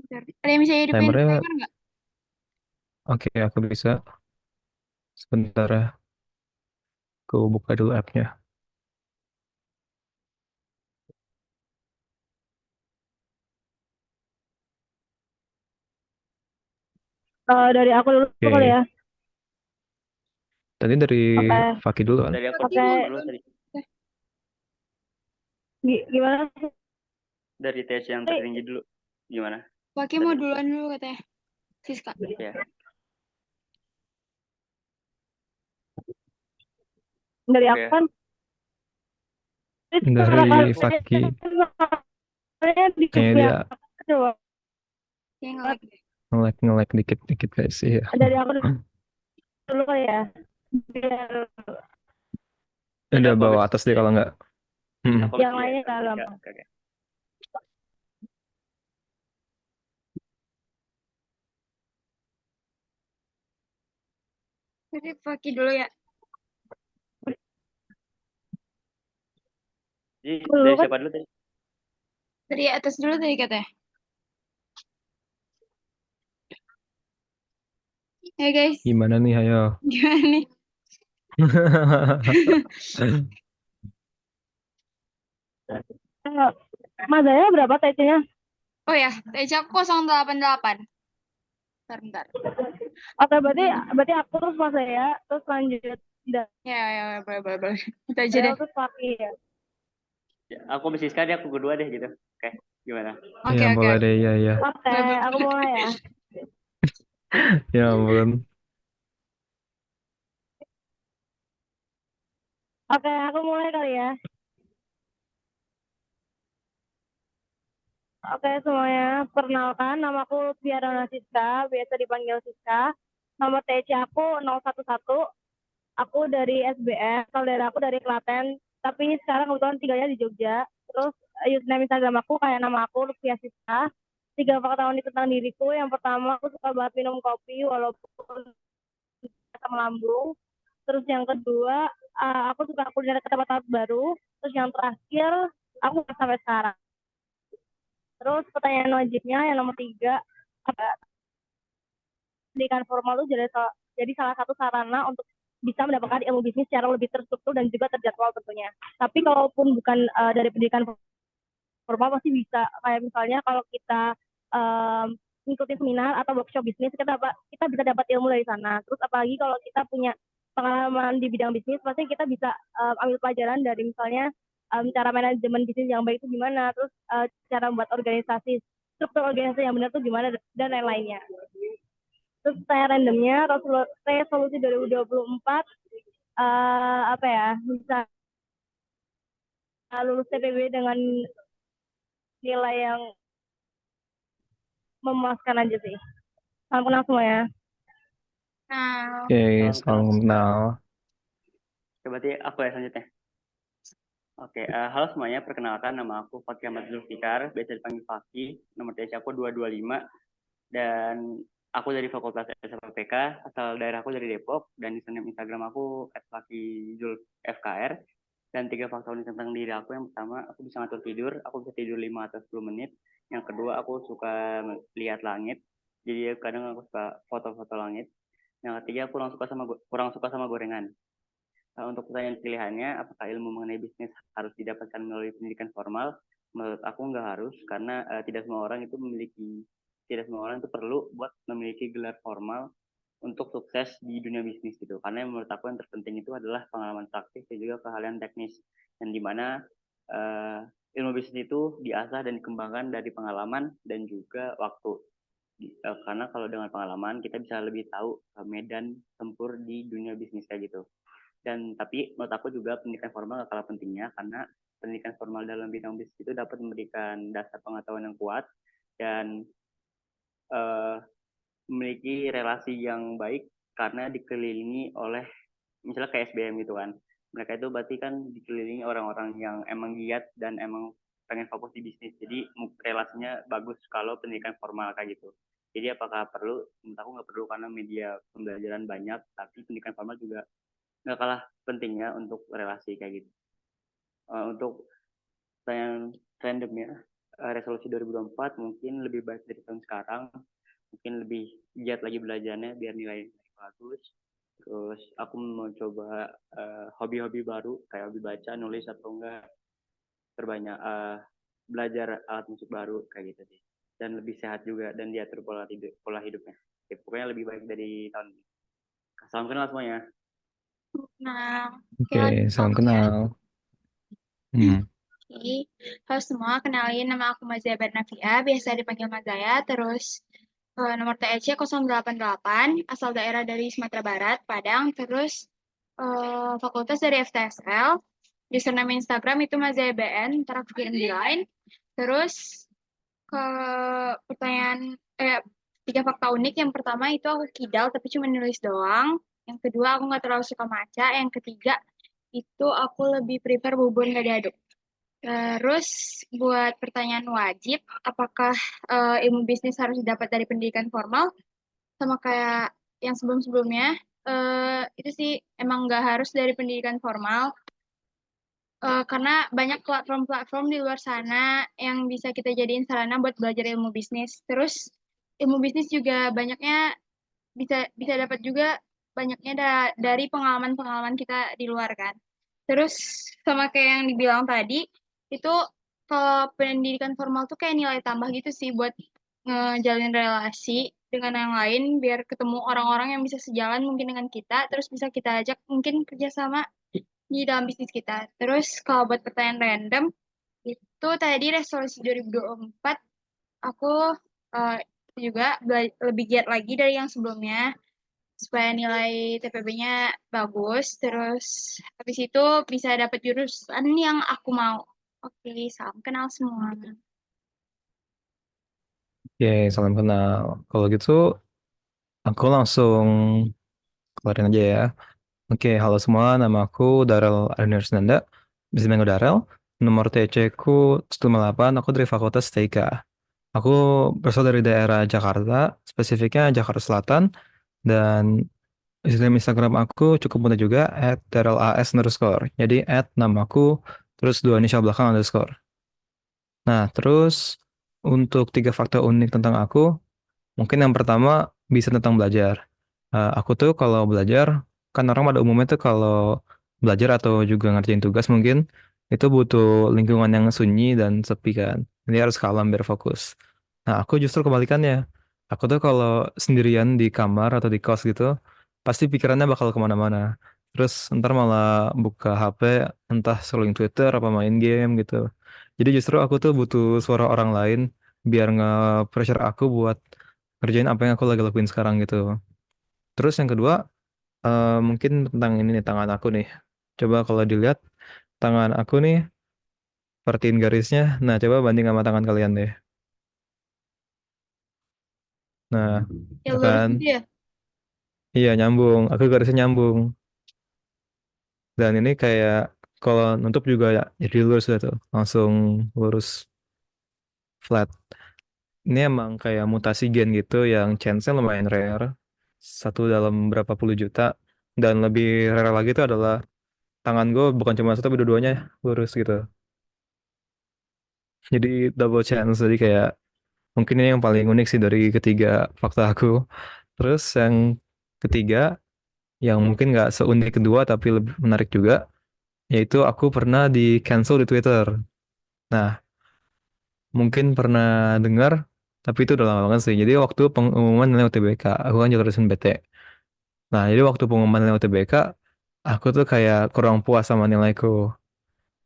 Bentar. Ada yang bisa hidupin Timernya, timer nggak? oke, aku bisa. Sebentar ya, aku buka dulu app-nya. Dari aku dulu kali Oke, ya. tadi dari Oke. Faki dulu kan? Dari aku Oke, Oke. mau dulu duluan. tadi. Gimana sih? Dari tes yang tertinggi dulu. Gimana? Pakai mau duluan dulu katanya. Siska. Ya. Dari aku Oke. kan itu Dari rekamannya Faki, di kayaknya Jogja. dia Coba. Kayak nge-lag deh. nge-lag dikit-dikit guys sih ya. Dari aku dulu kali ya. Biar Jadi Udah aku bawa habis atas deh kalau nggak. Hmm. aku habis yang ya. lainnya gak Oke, gampang. oke, oke. Jadi pakai dulu ya. Jadi Dulu dari kan siapa dulu tadi? Dari atas dulu tadi katanya. Hey guys, Gimana nih, ayo. gimana nih? Mas Zaya berapa TC-nya? Oh ya, TC aku 088. Bentar, bentar. Oke, berarti aku terus Mas Zaya, terus lanjut Ya, ya, ya, boleh, boleh, boleh. Itu aja Daniel deh. terus Faki ya. Ya, aku habis Siska, aku kedua deh gitu. Oke, gimana? Oke, Ya oke, boleh oke. deh, ya ya. Oke, Boleh, boleh, aku boleh. mulai ya. Ya ampun. Oke, aku mulai kali ya. Oke semuanya, perkenalkan namaku Lutfiana Siska, biasa dipanggil Siska. Nomor TC aku 011, aku dari SBM, saudara aku dari Klaten, tapi sekarang kebetulan tinggalnya di Jogja. Terus username Instagram aku kayak nama aku Lutfia Siska. 3 fakta unik tentang diriku, yang pertama aku suka banget minum kopi walaupun asam lambung. Terus yang kedua, aku suka kuliner ke tempat-tempat baru. Terus yang terakhir, aku sampai sekarang. Terus pertanyaan wajibnya yang nomor 3, pendidikan formal itu jadi salah satu sarana untuk bisa mendapatkan ilmu bisnis secara lebih terstruktur dan juga terjadwal tentunya. Tapi kalaupun bukan dari pendidikan formal pasti bisa. Kayak misalnya kalau kita ngikutin seminar atau workshop bisnis, kita bisa dapat ilmu dari sana. Terus apalagi kalau kita punya pengalaman di bidang bisnis, pasti kita bisa ambil pelajaran dari misalnya cara manajemen bisnis yang baik itu gimana, terus cara membuat organisasi, struktur organisasi yang benar itu gimana, dan lain-lainnya. Terus saya randomnya resolusi 2024 apa ya, bisa lulus TPB dengan nilai yang memuaskan aja sih. Salam kenal semua ya. Nah, Oke, Salam kenal salam Siska. kenal. Oke, berarti aku ya selanjutnya. Oke, halo semuanya. Perkenalkan, nama aku Fakih Ahmad Zulfikar, biasa dipanggil Fakih. Nomor TC aku 225 dan aku dari Fakultas SFPK, asal daerah aku dari Depok, dan username Instagram aku @fakizulfkr. Dan 3 fakta unik tentang diri aku, yang pertama, aku bisa ngatur tidur, aku bisa tidur 5 atau 10 menit. Yang kedua, aku suka lihat langit, jadi kadang aku suka foto-foto langit. Yang ketiga, aku kurang suka sama gorengan. Untuk pertanyaan pilihannya, apakah ilmu mengenai bisnis harus didapatkan melalui pendidikan formal? Menurut aku nggak harus, karena tidak semua orang itu perlu buat memiliki gelar formal untuk sukses di dunia bisnis gitu. Karena menurut aku yang terpenting itu adalah pengalaman praktis dan juga keahlian teknis, yang dimana ilmu bisnis itu diasah dan dikembangkan dari pengalaman dan juga waktu. Karena kalau dengan pengalaman kita bisa lebih tahu medan tempur di dunia bisnis kayak gitu. Dan tapi menurut aku juga pendidikan formal gak kalah pentingnya, karena pendidikan formal dalam bidang bisnis itu dapat memberikan dasar pengetahuan yang kuat dan memiliki relasi yang baik karena dikelilingi oleh misalnya kayak SBM gitu kan. Mereka itu berarti kan dikelilingi orang-orang yang emang giat dan emang pengen fokus di bisnis. Jadi relasinya bagus kalau pendidikan formal kayak gitu. Jadi apakah perlu? Menurut aku nggak perlu, karena media pembelajaran banyak, tapi pendidikan formal juga nggak kalah pentingnya untuk relasi kayak gitu. Untuk pertanyaan randomnya, resolusi 2024 mungkin lebih baik dari tahun sekarang, mungkin lebih giat lagi belajarnya biar nilai bagus. Terus aku mau coba hobi-hobi baru kayak hobi baca, nulis atau enggak terbanyak belajar alat musik baru kayak gitu sih. Dan lebih sehat juga dan diatur pola hidupnya. Ya, pokoknya lebih baik dari tahun ini. Salam kenal semuanya. Nah, Oke, lanjut salam aku ya. kenal. Hmm. Oke, halo semua, kenalin nama aku Mazia Bernavia, biasa dipanggil Mazaya, terus nomor TEC 088, asal daerah dari Sumatera Barat, Padang, terus fakultas dari FTSL, username Instagram itu Mazia BN, ntar aku kirim di line, terus ke pertanyaan, tiga fakta unik, yang pertama itu aku kidal tapi cuma nulis doang, yang kedua aku nggak terlalu suka maca, yang ketiga itu aku lebih prefer bubur nggak diaduk. Terus buat pertanyaan wajib, apakah ilmu bisnis harus didapat dari pendidikan formal? Sama kayak yang sebelum-sebelumnya, itu sih emang nggak harus dari pendidikan formal, karena banyak platform-platform di luar sana yang bisa kita jadiin sarana buat belajar ilmu bisnis. Terus ilmu bisnis juga banyaknya bisa bisa dapat juga banyaknya dari pengalaman-pengalaman kita di luar kan. Terus sama kayak yang dibilang tadi, itu kalau pendidikan formal tuh kayak nilai tambah gitu sih buat ngejalin relasi dengan yang lain biar ketemu orang-orang yang bisa sejalan mungkin dengan kita, terus bisa kita ajak mungkin kerjasama di dalam bisnis kita. Terus kalau buat pertanyaan random, itu tadi resolusi 2024 aku eh, juga lebih giat lagi dari yang sebelumnya supaya nilai TPB-nya bagus, terus habis itu bisa dapat jurusan yang aku mau. Oke, salam kenal semua. Oke, salam kenal. Kalau gitu, aku langsung keluarin aja ya. Oke, halo semua. Nama aku Darel Arnier Nanda. Bisa manggil Darel. Nomor TC ku 158. Aku dari Fakultas TIK. Aku berasal dari daerah Jakarta, spesifiknya Jakarta Selatan. Dan username Instagram aku cukup mudah juga, @darelas_. Jadi namaku, terus dua inisial belakang underscore. Nah, terus untuk tiga fakta unik tentang aku, mungkin yang pertama bisa tentang belajar. Aku tuh kalau belajar, kan orang pada umumnya tuh kalau belajar atau juga ngerjain tugas mungkin, itu butuh lingkungan yang sunyi dan sepi kan. Ini harus kalem biar fokus. Nah, aku justru kebalikannya. Aku tuh kalau sendirian di kamar atau di kos gitu, pasti pikirannya bakal kemana-mana. Terus ntar malah buka HP, entah scrolling Twitter apa main game gitu. Jadi justru aku tuh butuh suara orang lain biar nge-pressure aku buat ngerjain apa yang aku lagi lakuin sekarang gitu. Terus yang kedua, mungkin tentang ini nih, tangan aku nih. Coba kalau dilihat, tangan aku nih, perhatiin garisnya. Nah, coba banding sama tangan kalian deh. Nah, Ya ya lurus kan? gitu ya. Iya, nyambung. Aku garisnya nyambung. Dan ini kayak, kalau nutup juga ya, jadi lurus gitu. Langsung lurus, flat. Ini emang kayak mutasi gen gitu yang chance-nya lumayan rare. Satu dalam berapa puluh juta. Dan lebih rare lagi itu adalah tangan gue bukan cuma satu, tapi dua-duanya lurus gitu. Jadi double chance. Jadi kayak mungkin ini yang paling unik sih dari ketiga fakta aku. Terus yang ketiga, yang mungkin nggak seunik kedua tapi lebih menarik juga, yaitu aku pernah di cancel di Twitter. Nah, mungkin pernah dengar, tapi itu udah lama banget sih. Jadi waktu pengumuman nilai UTBK, aku kan jurusan BT. Nah, jadi waktu pengumuman nilai UTBK, aku tuh kayak kurang puas sama nilaiku.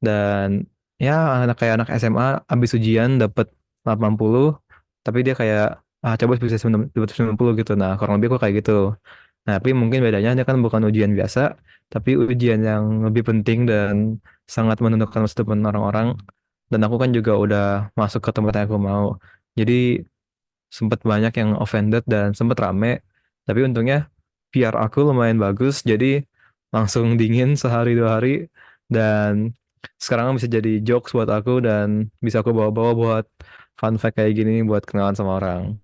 Dan ya kayak anak SMA habis ujian dapat 80, tapi dia kayak coba bisa 90 gitu. Nah, kurang lebih aku kayak gitu. Nah, tapi mungkin bedanya dia kan bukan ujian biasa, tapi ujian yang lebih penting dan sangat menentukan masa depan orang-orang. Dan aku kan juga udah masuk ke tempat yang aku mau. Jadi sempat banyak yang offended dan sempat rame. Tapi untungnya PR aku lumayan bagus, jadi langsung dingin sehari dua hari dan sekarang bisa jadi jokes buat aku dan bisa aku bawa-bawa buat fun fact kayak gini buat kenalan sama orang.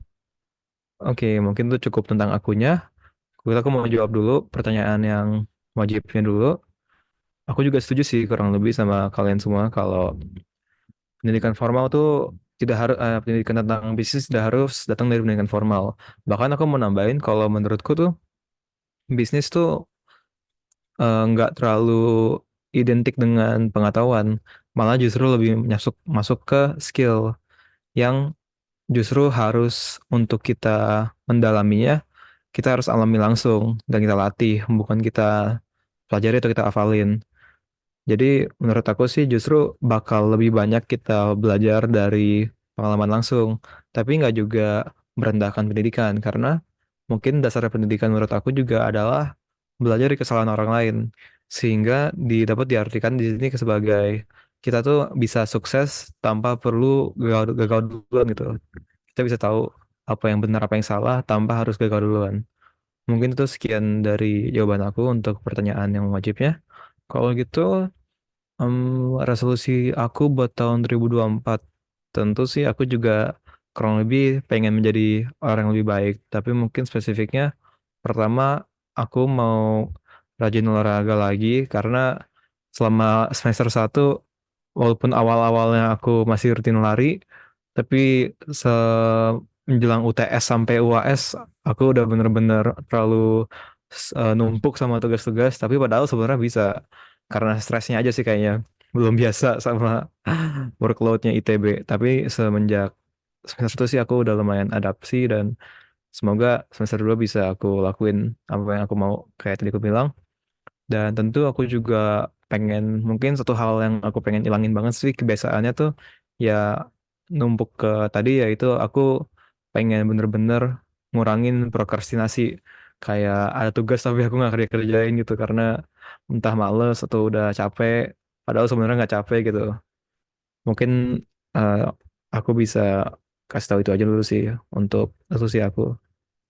Oke, mungkin itu cukup tentang akunya. Aku mau jawab dulu pertanyaan yang wajibnya dulu. Aku juga setuju sih kurang lebih sama kalian semua kalau pendidikan formal tuh tidak harus pendidikan tentang bisnis tidak harus datang dari pendidikan formal. Bahkan aku mau nambahin kalau menurutku tuh bisnis tuh nggak terlalu identik dengan pengetahuan, malah justru lebih masuk masuk ke skill yang justru harus untuk kita mendalaminya, kita harus alami langsung dan kita latih, bukan kita pelajari atau kita hafalin. Jadi menurut aku sih justru bakal lebih banyak kita belajar dari pengalaman langsung, tapi nggak juga merendahkan pendidikan karena mungkin dasar pendidikan menurut aku juga adalah belajar dari kesalahan orang lain sehingga dapat diartikan di sini sebagai kita tuh bisa sukses tanpa perlu gagal duluan gitu. Kita bisa tahu apa yang benar apa yang salah tanpa harus gagal duluan. Mungkin itu sekian dari jawaban aku untuk pertanyaan yang wajibnya. Kalau gitu resolusi aku buat tahun 2024 tentu sih aku juga kurang lebih pengen menjadi orang yang lebih baik. Tapi mungkin spesifiknya pertama aku mau rajin olahraga lagi karena selama semester satu walaupun awal-awalnya aku masih rutin lari, tapi se menjelang UTS sampai UAS aku udah bener-bener terlalu numpuk sama tugas-tugas. Tapi padahal sebenarnya bisa karena stresnya aja sih kayaknya belum biasa sama workloadnya ITB. Tapi semenjak semester itu sih aku udah lumayan adaptasi dan semoga semester 2 bisa aku lakuin apa yang aku mau kayak tadi aku bilang. Dan tentu aku juga pengen, mungkin satu hal yang aku pengen ilangin banget sih kebiasaannya tuh ya numpuk ke tadi yaitu aku pengen bener-bener ngurangin prokrastinasi. Kayak ada tugas tapi aku nggak kerjain gitu karena entah males atau udah capek, padahal sebenarnya nggak capek gitu. Mungkin eh, aku bisa kasih tahu itu aja dulu sih untuk resolusi aku.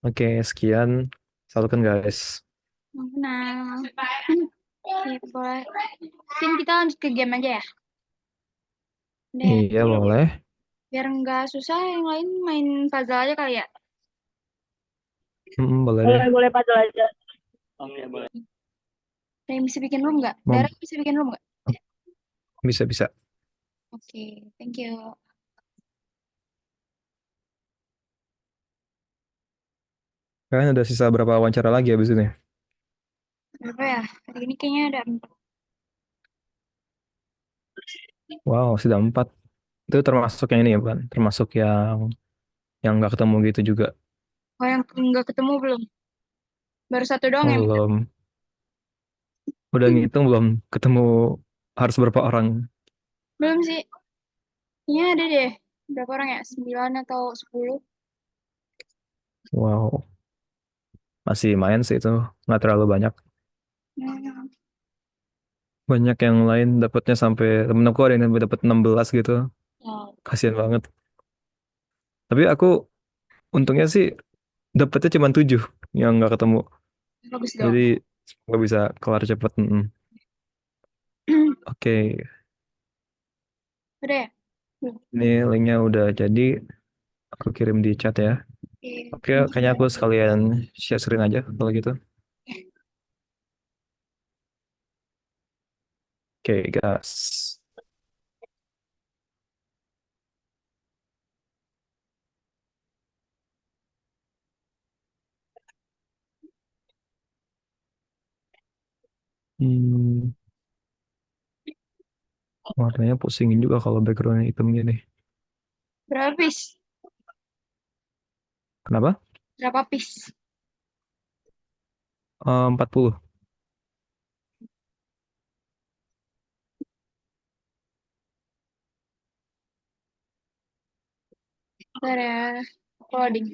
Oke, sekian. Salutkan guys. Nah, oke, boleh. Mungkin kita lanjut ke game aja ya. Deh, Iya boleh. biar nggak susah yang lain main puzzle aja kali ya. Boleh deh. Boleh puzzle aja. Oke, boleh. Ada yang bisa bikin room nggak? Mau Dara bisa bikin room nggak? bisa bisa. Oke, thank you. Kalian ada sisa berapa wawancara lagi habis ini? Berapa ya? Hari ini kayaknya ada 4. Wow, sudah 4. Itu termasuk yang ini ya, Bukan? Termasuk yang nggak ketemu gitu juga. Oh, yang nggak ketemu belum? Baru 1 doang Oh, yang belum. Udah ngitung belum ketemu harus berapa orang? belum sih. Kayaknya ada deh. Berapa orang ya? 9 atau 10? Wow, masih main sih itu. Nggak terlalu banyak. Hmm. Banyak yang lain dapatnya sampai temen aku ada yang dapat 16 gitu. Oh, Kasian banget. Tapi aku untungnya sih dapatnya cuma 7 yang nggak ketemu. bagus Jadi dong. nggak bisa kelar cepet. Oke, Udah ya? Belum. ini linknya udah jadi. Aku kirim di chat ya. Oke, Oke, thank kayaknya aku you. sekalian share screen aja kalau gitu. Oke, guys. Hmm, warnanya pusingin juga kalau backgroundnya hitam gini. Berapa piece? Kenapa? Berapa piece? 40. Bentar ya. Loading.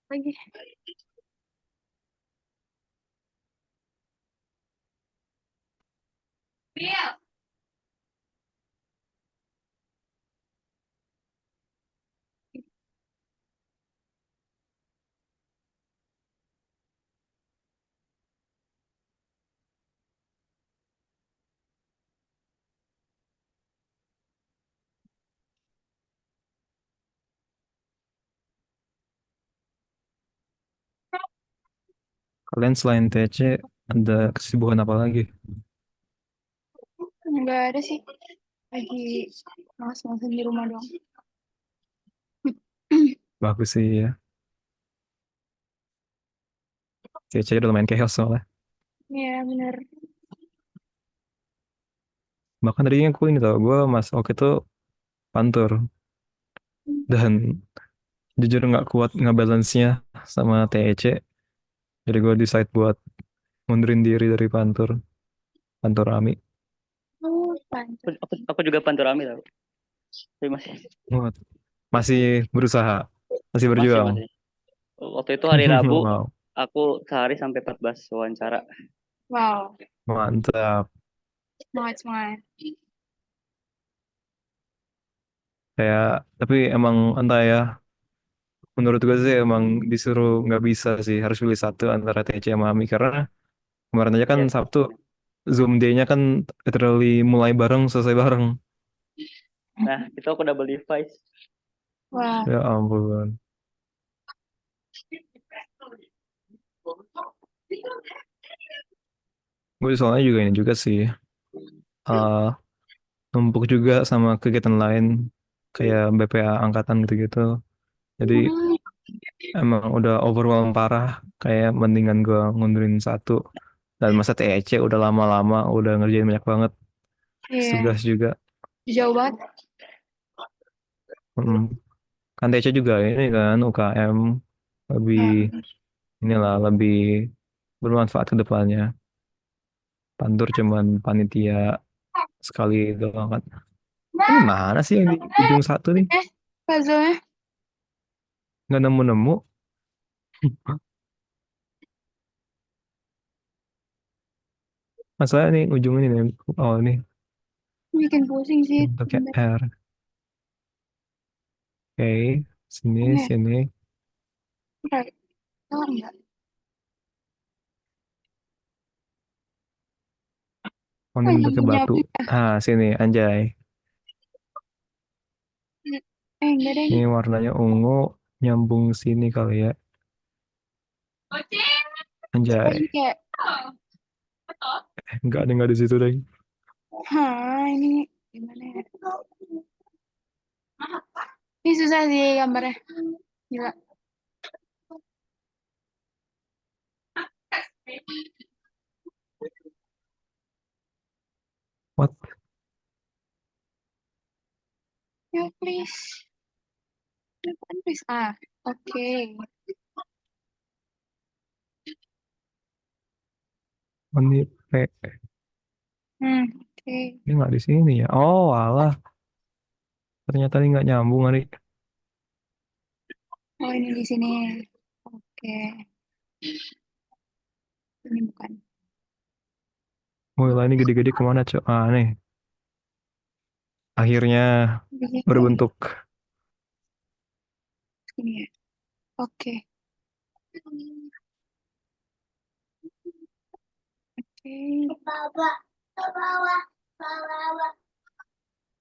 Lagi. Kalian selain TC ada kesibukan apa lagi? Nggak ada sih. Lagi malas-malasan di rumah doang. Bagus sih ya. TC udah lumayan chaos soalnya. Iya, bener. Bahkan tadinya aku ini tau, gue mas oke tuh pantur. Dan jujur nggak kuat ngebalance-nya sama TEC. Jadi gue decide buat mundurin diri dari pantur Ami. Oh, pantas. Aku juga panturami tau. Tapi masih Buat- Masih berusaha, masih masih berjuang. masih. Waktu itu hari Rabu Wow, aku sehari sampai 14 wawancara. Wow, mantap. semangat. Kayak, tapi emang entah ya, menurut gue sih emang disuruh nggak bisa sih, harus pilih satu antara TC sama Ami. Karena kemarin aja kan Iya. Sabtu, Zoom Day-nya kan literally mulai bareng, selesai bareng. Nah, itu aku double device. Wah, Ya ampun. Gue soalnya juga ini juga sih, eh numpuk juga sama kegiatan lain, kayak BPA angkatan gitu-gitu. Jadi emang udah overwhelm parah, kayak mendingan gue ngundurin satu. Dan masa TEC udah lama-lama, udah ngerjain banyak banget, iya, tugas juga. jauh banget. Mm. Kan TEC juga ini kan UKM, lebih Hmm. inilah, lebih bermanfaat ke depannya. Pantur cuman panitia sekali doang kan. Ini mana sih yang di ujung satu nih? Puzzle-nya. Nggak nemu-nemu. Masalah nih ujung ini nih. Oh ini Bikin pusing sih. bentuknya R. Oke, sini, Ini, sini. right. Oh, enggak. Oh ini Oh, bentuknya batu. nyambung-nyambung. Ah, sini, anjay. Enggak deh. Ini warnanya ungu, nyambung sini kali ya. Oh, ini Anjay. kayak, Nggak di situ deh. ini gimana ya? Ini susah sih gambarnya. Gila. What? Ya, please. Apaan, please? Ah, oke. Oh, ini P. Oke. Ini nggak di sini ya. Oh, alah. Ternyata ini nggak nyambung, Ari. Oh, ini di sini. Oke. Ini bukan. Oh, lah ini gede-gede kemana, Cok? Ah, nih. Akhirnya Di sini. berbentuk. Sini ya. Oke. Oke.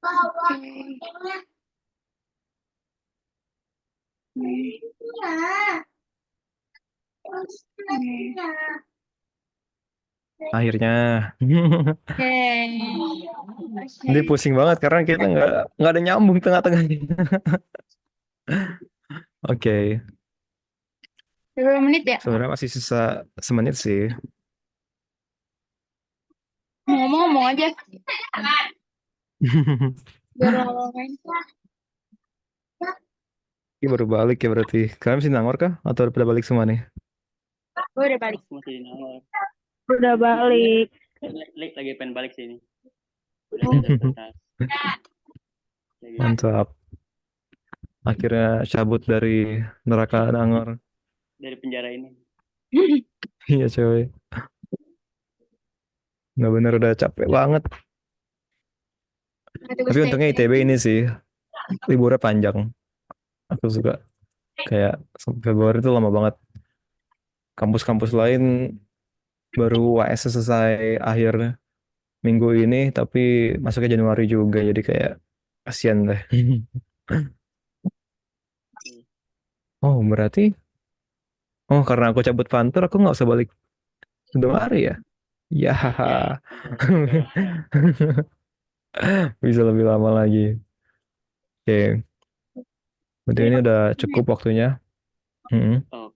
Oke. Nih. Nih. Akhirnya. Yeay. Ini Oke. pusing banget karena kita nggak ada nyambung tengah-tengahnya. Oke, Berapa menit ya? sebenarnya masih sisa semenit sih. Ngomong-ngomong aja. Biar lama main. Ini baru balik ya berarti. Kalian masih Nangor kah? Atau udah balik semua nih? Gue udah balik. Aku masih di Nangor. Udah balik. Lagi pengen balik sini. Udah ada berkas. Lagi. Mantap. Akhirnya cabut dari neraka Nangor. Dari penjara ini. Iya coy. Nggak bener udah capek banget. Tapi untungnya ITB ini sih liburnya panjang. Aku suka kayak Februari itu lama banget. Kampus-kampus lain baru UAS selesai akhir minggu ini, tapi masuknya Januari juga. Jadi kayak kasihan deh. Oh berarti, oh karena aku cabut kantor, aku nggak usah balik Udah hari ya? Ya, Ya, betul. bisa lebih lama lagi. Oke, berarti Jadi ini udah cukup waktunya. Mm-mm. Oke,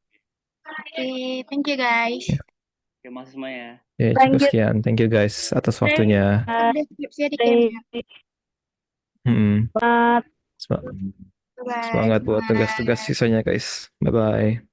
Oke, thank you guys. Ya, oke, masuk semuanya. ya, thank cukup you. sekian. Thank you guys atas waktunya. Udah skripsinya dikirim ya. Mm-mm. Selamat Sem- Bye-bye. Semangat buat tugas-tugas Semangat. sisanya guys. Bye-bye.